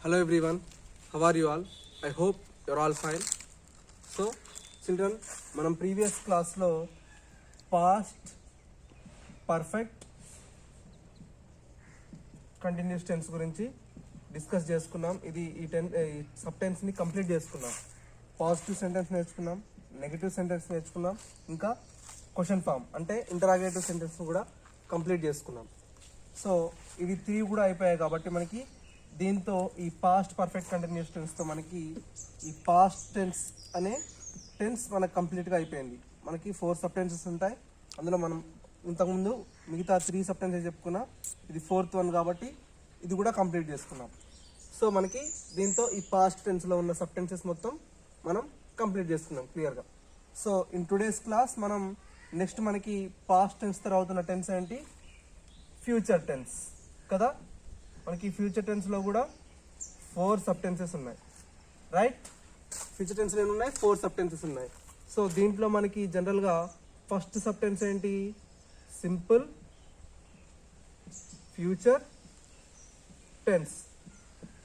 Hello everyone, how are you all? I hope you're all fine. So children, మనం previous క్లాస్లో past perfect continuous tense గురించి discuss చేసుకున్నాం. ఈ sub టెన్స్ని complete చేసుకున్నాం. Positive sentence నేర్చుకున్నాం, negative sentence నేర్చుకున్నాం, ఇంకా క్వశ్చన్ ఫామ్ అంటే ఇంటరాగేటివ్ సెంటెన్స్ కూడా కంప్లీట్ చేసుకున్నాం. సో ఇవి 3 కూడా అయిపోయాయి కాబట్టి మనకి దీంతో ఈ పాస్ట్ పర్ఫెక్ట్ కంటిన్యూస్ టెన్స్తో మనకి ఈ పాస్ట్ టెన్స్ అనే టెన్స్ మనకు కంప్లీట్గా అయిపోయింది. మనకి 4 సబ్ టెన్సెస్ ఉంటాయి. అందులో మనం ఇంతకుముందు మిగతా 3 సబ్ టెన్సెస్ చెప్పుకున్నాం. ఇది 4th వన్ కాబట్టి ఇది కూడా కంప్లీట్ చేసుకున్నాం. సో మనకి దీంతో ఈ పాస్ట్ టెన్స్లో ఉన్న సబ్ టెన్సెస్ మొత్తం మనం కంప్లీట్ చేసుకున్నాం క్లియర్గా. సో ఇన్ టుడేస్ క్లాస్ మనం నెక్స్ట్ మనకి పాస్ట్ టెన్స్ తర్వాత అవుతున్న టెన్స్ ఏంటి? ఫ్యూచర్ టెన్స్ కదా. మనకి ఫ్యూచర్ టెన్స్లో కూడా 4 సబ్ టెన్సెస్ ఉన్నాయి, రైట్? ఫ్యూచర్ టెన్స్ ఏమి ఉన్నాయి? 4 సబ్ టెన్సెస్ ఉన్నాయి. సో దీంట్లో మనకి జనరల్గా ఫస్ట్ సబ్ టెన్స్ ఏంటి? Simple future tense.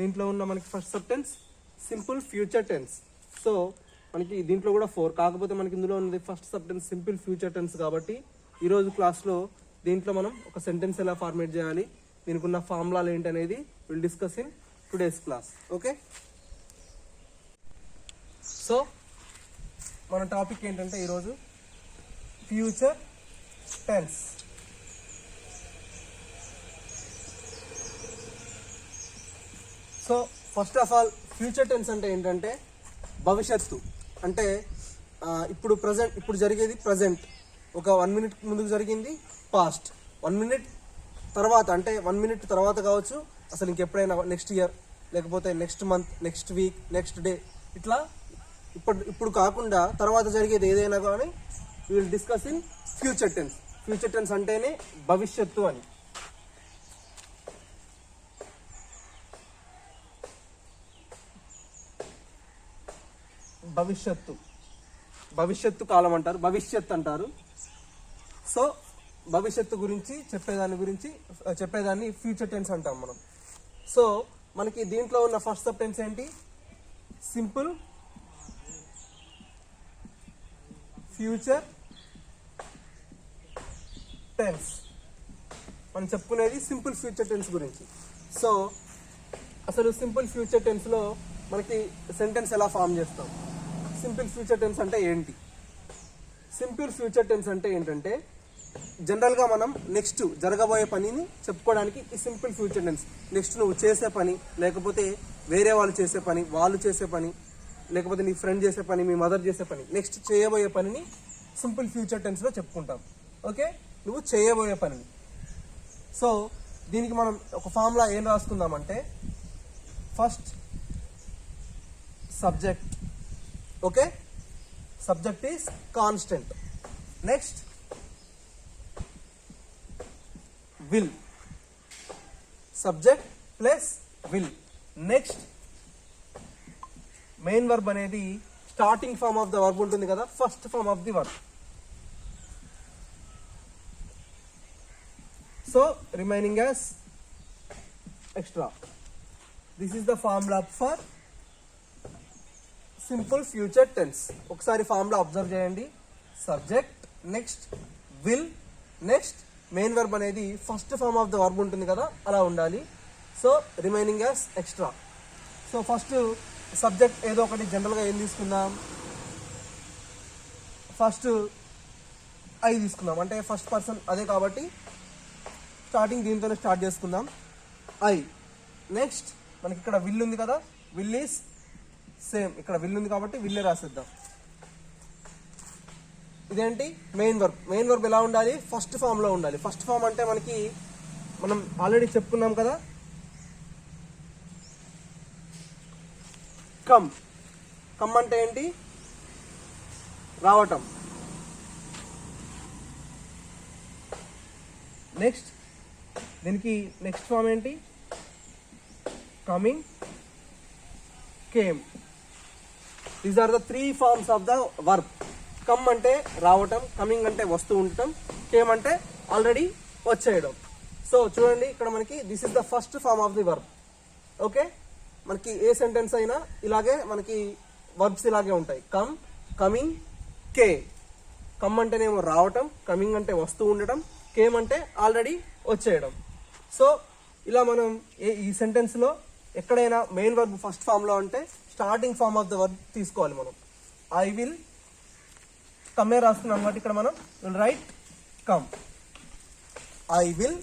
దీంట్లో ఉన్న మనకి first sub tense simple future tense. So మనకి దీంట్లో కూడా 4, కాకపోతే మనకి ఇందులో ఉన్నది first sub tense simple future tense కాబట్టి ఈరోజు క్లాస్లో దీంట్లో మనం ఒక సెంటెన్స్ ఎలా ఫార్మేట్ చేయాలి, దీనికి ఉన్న ఫార్ములాలు ఏంటి అనేది will discuss in today's class. Okay, so మన టాపిక్ ఏంటంటే ఈరోజు future tense. So first of all future tense అంటే ఏంటంటే భవిష్యత్తు. అంటే ఇప్పుడు జరిగేది ప్రజెంట్, ఒక 1 మినిట్ ముందుకు జరిగింది పాస్ట్, 1 మినిట్ తర్వాత అంటే 1 మినిట్ తర్వాత కావచ్చు, అసలు ఇంకెప్పుడైనా నెక్స్ట్ ఇయర్, లేకపోతే next month, next week, next day, ఇట్లా ఇప్పుడు కాకుండా తర్వాత జరిగేది ఏదైనా కానీ we will discuss in future tense. Future tense అంటేనే భవిష్యత్తు అని. భవిష్యత్తు కాలం అంటారు, భవిష్యత్ అంటారు. సో భవిష్యత్తు గురించి చెప్పేదాన్ని ఫ్యూచర్ టెన్స్ అంటాం మనం. సో మనకి దీంట్లో ఉన్న ఫస్ట్ సబ్ టెన్స్ ఏంటి? Simple future tense. మనం చెప్పుకునేది సింపుల్ ఫ్యూచర్ టెన్స్ గురించి. సో అసలు సింపుల్ ఫ్యూచర్ టెన్స్లో మనకి సెంటెన్స్ ఎలా ఫామ్ చేస్తాం? సింపుల్ ఫ్యూచర్ టెన్స్ అంటే ఏంటి? సింపుల్ ఫ్యూచర్ టెన్స్ అంటే ఏంటంటే జనరల్గా మనం నెక్స్ట్ జరగబోయే పనిని చెప్పుకోవడానికి ఈ సింపుల్ ఫ్యూచర్ టెన్స్. నెక్స్ట్ నువ్వు చేసే పని, లేకపోతే వేరే వాళ్ళు చేసే పని, వాళ్ళు చేసే పని, లేకపోతే నీ ఫ్రెండ్ చేసే పని, మీ మదర్ చేసే పని, నెక్స్ట్ చేయబోయే పనిని సింపుల్ ఫ్యూచర్ టెన్స్లో చెప్పుకుంటాం. ఓకే, నువ్వు చేయబోయే పనిని. సో దీనికి మనం ఒక ఫార్ములా ఏం రాసుకుందామంటే first subject. Okay, subject is constant. Next will, subject plus will. Next main verb అనేది starting form of the verb ఉంటుంది కదా, first form of the verb. So remaining as extra. This is the formula for simple future tense. ఒకసారి formula observe చేయండి. Subject, next will, next main verb అనేది first form of the verb ఉంటుంది కదా, అలా ఉండాలి. So remaining as extra. So first subject ఏదో ఒకటి జనరల్గా ఏం తీసుకుందాం? ఫస్ట్ ఐ తీసుకుందాం, అంటే ఫస్ట్ పర్సన్ అదే కాబట్టి స్టార్టింగ్ దీంతోనే స్టార్ట్ చేసుకుందాం. ఐ. నెక్స్ట్ మనకి ఇక్కడ విల్ ఉంది కదా, విల్ ఈస్ సేమ్, ఇక్కడ విల్ ఉంది కాబట్టి విల్లే రాసేద్దాం. ఇదేంటి? Main verb. మెయిన్ వర్బ్ ఎలా ఉండాలి? ఫస్ట్ ఫామ్లో ఉండాలి. ఫస్ట్ ఫామ్ అంటే మనం ఆల్రెడీ చెప్పుకున్నాం కదా, కమ్. కమ్ అంటే ఏంటి? రావటం. నెక్స్ట్ దీనికి నెక్స్ట్ ఫామ్ ఏంటి? Coming, came. These are the 3 forms of the verb. Come అంటే రావటం, కమింగ్ అంటే వస్తూ ఉండటం, కేమ్ అంటే ఆల్రెడీ వచ్చేయడం. సో చూడండి ఇక్కడ మనకి this is the first form of the verb. Okay, మనకి ఏ సెంటెన్స్ అయినా ఇలాగే మనకి వర్బ్స్ ఇలాగే ఉంటాయి. కమ్, కమింగ్, కే. కమ్ అంటేనేమో రావటం, కమింగ్ అంటే వస్తూ ఉండటం, కేమ్ అంటే ఆల్రెడీ వచ్చేయడం. సో ఇలా మనం ఈ సెంటెన్స్లో ఎక్కడైనా మెయిన్ వర్బ్ ఫస్ట్ ఫామ్లో అంటే starting form of the verb తీసుకోవాలి మనం. ఐ విల్ కమ్మే రాస్తున్నాం అనమాట. ఇక్కడ మనం will write come. I will.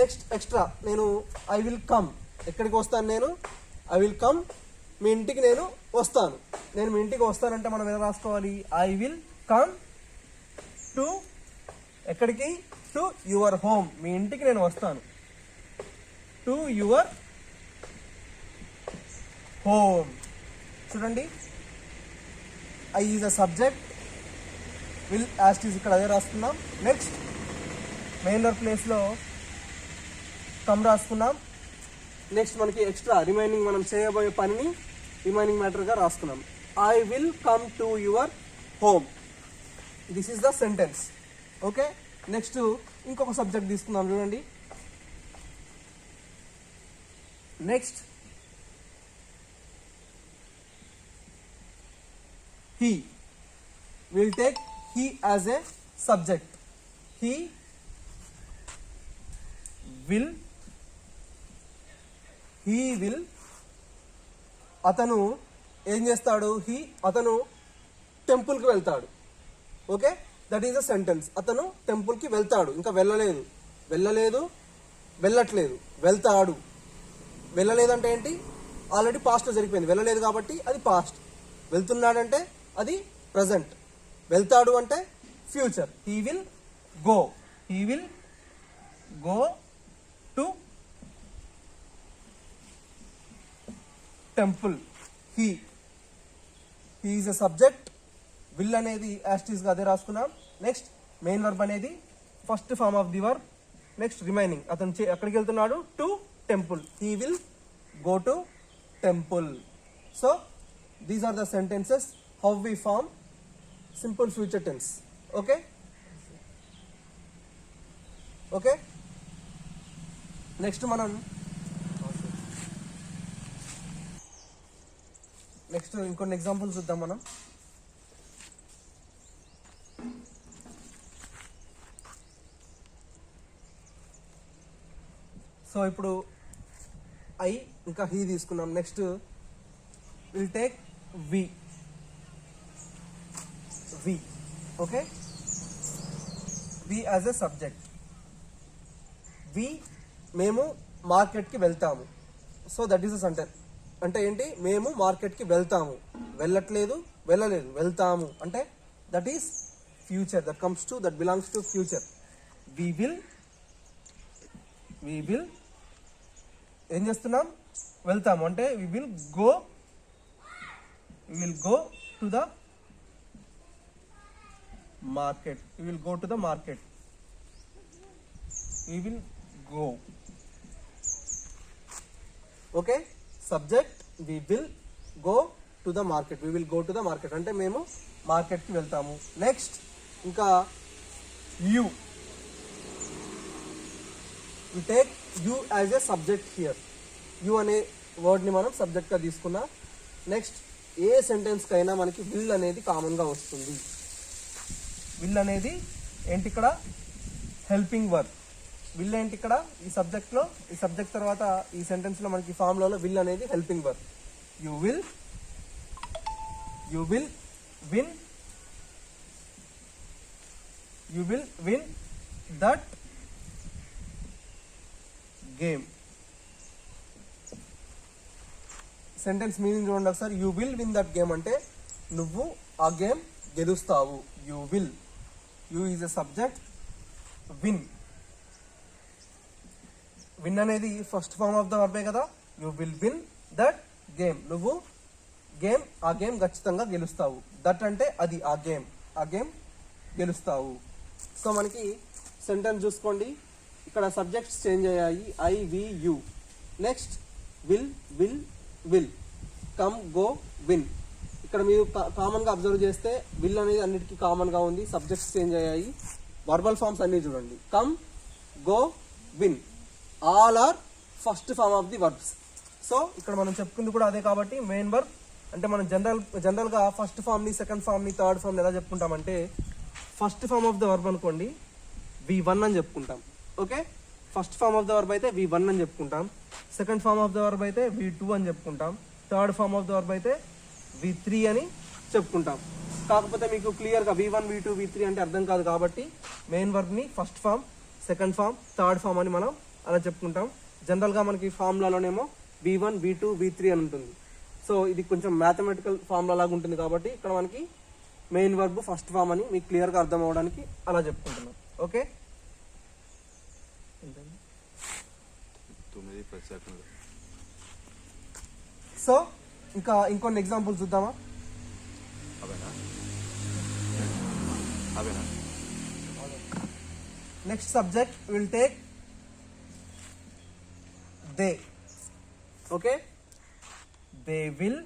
Next extra నేను ఐ విల్ కమ్. ఎక్కడికి వస్తాను నేను? ఐ విల్ కమ్, మీ ఇంటికి నేను వస్తాను. నేను మీ ఇంటికి వస్తానంటే మనం ఎలా రాసుకోవాలి? ఐ విల్ కమ్ టు, ఎక్కడికి? To your home. మీ ఇంటికి నేను వస్తాను. To your home. చూడండి, I is a subject, will as is ఇక్కడ అదే రాసుకున్నాం. నెక్స్ట్ మెయిన్ వర్బ్ ప్లేస్లో కమ్ రాసుకున్నాం. నెక్స్ట్ మనకి ఎక్స్ట్రా రిమైనింగ్ మనం చేయబోయే పనిని రిమైనింగ్ మ్యాటర్గా రాసుకున్నాం. I will come to your home. This is the sentence. Okay, next ఇంకొక సబ్జెక్ట్ తీసుకుందాం. చూడండి, next he. We'll take he as a subject. He will. అతను ఏం చేస్తాడు? అతను టెంపుల్కి వెళ్తాడు. Okay, that is a sentence. అతను టెంపుల్కి వెళ్తాడు, ఇంకా వెళ్ళలేదు, వెళ్ళట్లేదు, వెళ్తాడు. వెళ్ళలేదంటే ఏంటి? ఆల్రెడీ పాస్ట్లో జరిగిపోయింది. వెళ్ళలేదు కాబట్టి అది పాస్ట్. వెళ్తున్నాడంటే అది ప్రజెంట్. వెళ్తాడు అంటే future. He will go to temple. He is a subject. Will అనేది యాస్టీస్ గా అదే రాసుకున్నాం. నెక్స్ట్ మెయిన్ వర్బ్ అనేది first form of the verb. Next remaining అతను ఎక్కడికి వెళ్తున్నాడు? To temple. He will go to temple. So these are the sentences how we form simple future tense. Okay, next మనం ఇంకొన్ని examples చూద్దాం మనం. So ఇప్పుడు I ఇంకా హీ తీసుకున్నాం. Next will take we. Okay, we as a subject. we మేము మార్కెట్కి వెళ్తాము. So that is a sentence. అంటే ఏంటి? మేము మార్కెట్కి వెళ్తాము. వెళ్ళట్లేదు, వెళ్తాము అంటే that is future. That comes to, that belongs to future. we will ఏం చేస్తున్నాం? వెళ్తాము అంటే we will go to the market. We will go. Okay, subject we will go to the market. అంటే మేము మార్కెట్కి వెళ్తాము. నెక్స్ట్ ఇంకా you. We take you as a subject here. you అనే వర్డ్ని మనం సబ్జెక్ట్గా తీసుకున్నాం. నెక్స్ట్ ఏ సెంటెన్స్కి అయినా మనకి విల్ అనేది కామన్గా వస్తుంది. విల్ అనేది ఏంటి? ఇక్కడ హెల్పింగ్ వర్బ్. విల్ ఏంటి? ఇక్కడ ఈ సబ్జెక్ట్లో, ఈ సబ్జెక్ట్ తర్వాత ఈ సెంటెన్స్లో మనకి ఫార్ములాలో విల్ అనేది helping verb. You will win that game. Sentence meaning చూడండి ఒకసారి. You will win that game అంటే నువ్వు ఆ గేమ్ గెలుస్తావు. You will. You is a subject. Win అనేది ఫస్ట్ ఫార్మ్ ఆఫ్ ద వర్బే కదా. You will win that game. నువ్వు ఆ గేమ్ ఖచ్చితంగా గెలుస్తావు. దట్ అంటే అది, ఆ గేమ్ గెలుస్తావు. సో మనకి సెంటెన్స్ చూసుకోండి, ఇక్కడ సబ్జెక్ట్స్ చేంజ్ అయ్యాయి. I, we, you. Next will come, go, win. ఇక్కడ మీరు కామన్గా అబ్జర్వ్ చేస్తే విల్ అనేది అన్నిటికీ కామన్గా ఉంది. సబ్జెక్ట్స్ చేంజ్ అయ్యాయి. వర్బల్ ఫార్మ్స్ అన్నీ చూడండి. Come, go, win all are first form of the verbs. So ఇక్కడ మనం చెప్పుకుంది కూడా అదే కాబట్టి మెయిన్ వర్బ్ అంటే మనం జనరల్గా ఫస్ట్ ఫామ్ని, సెకండ్ ఫామ్ని, థర్డ్ ఫామ్ని ఎలా చెప్పుకుంటామంటే first form of the verb అనుకోండి V1 అని చెప్పుకుంటాం. Okay, first form of the verb అయితే V1 అని చెప్పుకుంటాం, second form of the verb అయితే V2 అని చెప్పుకుంటాం, third form of the verb అయితే V3 అని చెప్పుకుంటాం. కాకపోతే మీకు క్లియర్గా V1, V2, V3 అంటే అర్థం కాదు కాబట్టి మెయిన్ వర్బ్ని first form, second form, third form అని మనం అలా చెప్పుకుంటాం. జనరల్గా మనకి ఫార్ములాలోనేమో V1, V2, V3 అని ఉంటుంది. సో ఇది కొంచెం మ్యాథమెటికల్ ఫార్ములా లాగా ఉంటుంది కాబట్టి ఇక్కడ మనకి మెయిన్ వర్బ్ ఫస్ట్ ఫామ్ అని మీకు క్లియర్గా అర్థం అవ్వడానికి అలా చెప్పుకుంటున్నాం. ఓకే, సో ఇంకా ఇంకొన్ని ఎగ్జాంపుల్స్ చూద్దామా? Next subject will take they. Okay, they will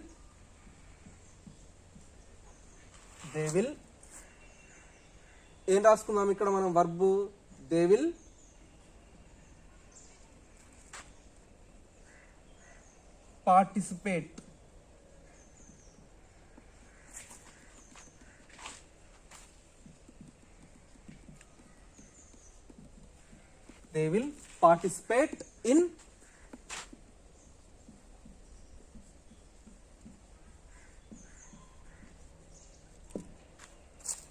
ఏం రాసుకుందాం ఇక్కడ మనం verb they will participate. They will participate in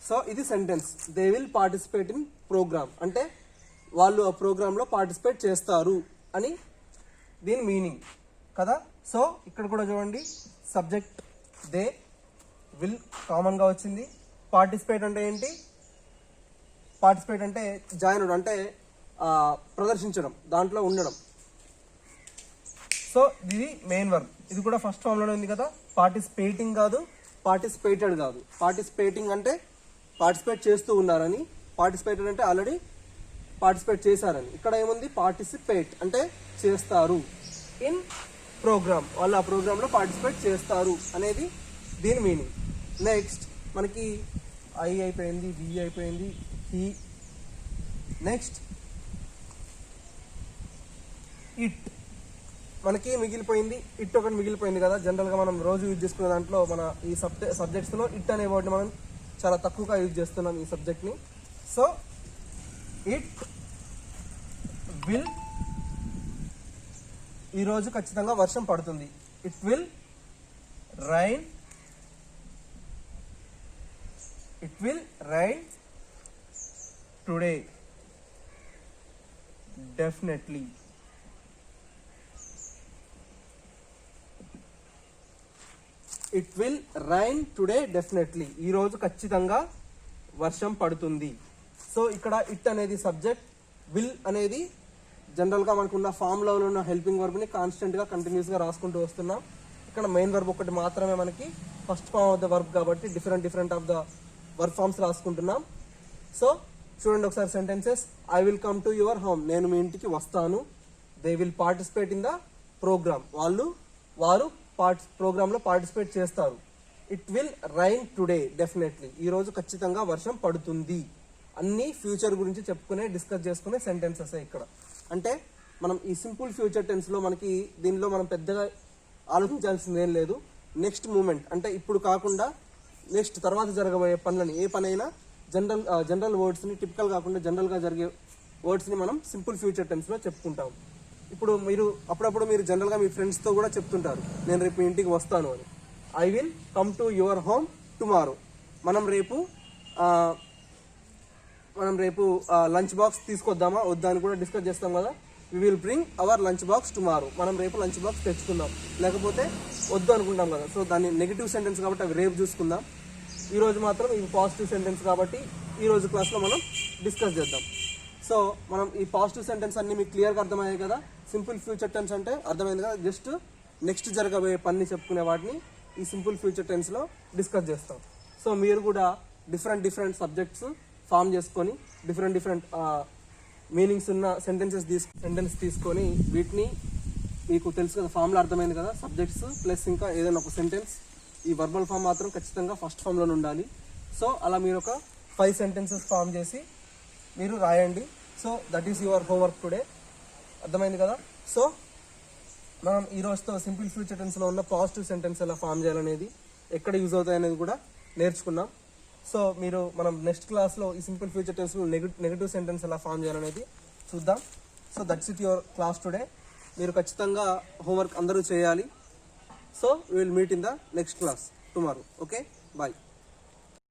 so ఇది sentence. They will participate in programme అంటే వాళ్ళు ఆ ప్రోగ్రాంలో పార్టిసిపేట్ చేస్తారు అని దీని మీనింగ్ కదా. సో ఇక్కడ కూడా చూడండి సబ్జెక్ట్ దే విల్ కామన్గా వచ్చింది. పార్టిసిపేట్ అంటే ఏంటి? పార్టిసిపేట్ అంటే జాయిన్ అంటే ప్రదర్శించడం, దాంట్లో ఉండడం. సో ఇది మెయిన్ వర్బ్. ఇది కూడా ఫస్ట్ ఫామ్లోనే ఉంది కదా. పార్టిసిపేటింగ్ కాదు, పార్టిసిపేటెడ్ కాదు. పార్టిసిపేటింగ్ అంటే పార్టిసిపేట్ చేస్తూ ఉన్నారని, పార్టిసిపేటెడ్ అంటే ఆల్రెడీ పార్టిసిపేట్ చేశారని. ఇక్కడ ఏముంది? పార్టిసిపేట్ అంటే చేస్తారు. ఇన్ ప్రోగ్రామ్, వాళ్ళు ఆ ప్రోగ్రాంలో పార్టిసిపేట్ చేస్తారు అనేది దీని మీనింగ్. నెక్స్ట్ మనకి ఐ అయిపోయింది, వి అయిపోయింది, హీ. నెక్స్ట్ ఇట్ మనకి మిగిలిపోయింది. ఇట్ ఒకటి మిగిలిపోయింది కదా. జనరల్గా మనం రోజు యూజ్ చేసుకునే దాంట్లో మన ఈ సబ్జెక్ట్స్లో ఇట్ అనే వర్డ్ని మనం చాలా తక్కువగా యూజ్ చేస్తున్నాం ఈ సబ్జెక్ట్ని. సో ఇట్ విల్, ఈరోజు ఖచ్చితంగా వర్షం పడుతుంది. It will rain, it will rain today definitely. It will rain today definitely, ఈరోజు ఖచ్చితంగా వర్షం పడుతుంది. సో ఇక్కడ ఇట్ అనేది సబ్జెక్ట్, విల్ అనేది జనరల్గా మనకున్న ఫామ్లో ఉన్న హెల్పింగ్ వర్బ్ని కాన్స్టెంట్గా కంటిన్యూస్గా రాసుకుంటూ వస్తున్నాం. ఇక్కడ మెయిన్ వర్బ్ ఒకటి మాత్రమే మనకి first form of the verb కాబట్టి different of the verb forms రాసుకుంటున్నాం. సో చూడండి ఒకసారి sentences. I will come to your home, నేను మీ ఇంటికి వస్తాను. They will participate in the programme, వారు ప్రోగ్రాంలో పార్టిసిపేట్ చేస్తారు. It will rain today definitely, ఈరోజు ఖచ్చితంగా వర్షం పడుతుంది. అన్ని ఫ్యూచర్ గురించి డిస్కస్ చేసుకునే సెంటెన్సెస్ ఇక్కడ. అంటే మనం ఈ సింపుల్ ఫ్యూచర్ టెన్స్లో మనకి దీనిలో మనం పెద్దగా ఆలోచించాల్సింది ఏం లేదు. నెక్స్ట్ మూమెంట్ అంటే ఇప్పుడు కాకుండా నెక్స్ట్ తర్వాత జరగబోయే పనులని, ఏ పనైనా జనరల్ వర్డ్స్ని, టిపికల్ కాకుండా జనరల్గా జరిగే వర్డ్స్ని మనం సింపుల్ ఫ్యూచర్ టెన్స్లో చెప్పుకుంటాం. ఇప్పుడు మీరు అప్పుడప్పుడు మీరు జనరల్గా మీ ఫ్రెండ్స్తో కూడా చెప్తుంటారు, నేను రేపు ఇంటికి వస్తాను అని. I will come to your home tomorrow. మనం రేపు లంచ్ బాక్స్ తీసుకొద్దామా వద్దా అని కూడా డిస్కస్ చేస్తాం కదా. We will bring our lunch box tomorrow. మనం రేపు లంచ్ బాక్స్ తెచ్చుకుందాం, లేకపోతే వద్దు అనుకుంటాం కదా. సో దాన్ని నెగిటివ్ సెంటెన్స్ కాబట్టి అవి రేపు చూసుకుందాం. ఈరోజు మాత్రం ఇవి పాజిటివ్ సెంటెన్స్ కాబట్టి ఈరోజు క్లాస్లో మనం డిస్కస్ చేద్దాం. సో మనం ఈ పాజిటివ్ సెంటెన్స్ అన్ని మీకు క్లియర్గా అర్థమయ్యాయి కదా. సింపుల్ ఫ్యూచర్ టెన్స్ అంటే అర్థమైంది కదా. జస్ట్ నెక్స్ట్ జరగబోయే పని చెప్పుకునే వాటిని ఈ సింపుల్ ఫ్యూచర్ టెన్స్లో డిస్కస్ చేస్తాం. సో మీరు కూడా డిఫరెంట్ సబ్జెక్ట్స్ ఫామ్ చేసుకొని డిఫరెంట్ మీనింగ్స్ ఉన్న సెంటెన్స్ తీసుకొని వీటిని మీకు తెలుసు కదా, ఫామ్లో అర్థమైంది కదా. సబ్జెక్ట్స్ ప్లస్ ఇంకా ఏదైనా ఒక సెంటెన్స్, ఈ వర్బల్ ఫామ్ మాత్రం ఖచ్చితంగా ఫస్ట్ ఫామ్లోనే ఉండాలి. సో అలా మీరు ఒక 5 సెంటెన్సెస్ ఫామ్ చేసి మీరు రాయండి. So that is your homework today. అర్థమైంది కదా. సో మనం ఈ రోజుతో సింపుల్ ఫ్యూచర్ టెన్స్లో ఉన్న పాజిటివ్ సెంటెన్స్ ఎలా ఫామ్ చేయాలనేది, ఎక్కడ యూజ్ అవుతాయి అనేది కూడా నేర్చుకున్నాం. సో మీరు మనం నెక్స్ట్ క్లాస్లో ఈ సింపుల్ ఫ్యూచర్ టెన్స్లో నెగటివ్ సెంటెన్స్ ఎలా ఫామ్ చేయాలనేది చూద్దాం. So that's it your class today. మీరు ఖచ్చితంగా హోంవర్క్ అందరూ చేయాలి. So we will meet in the next class tomorrow. Okay, bye.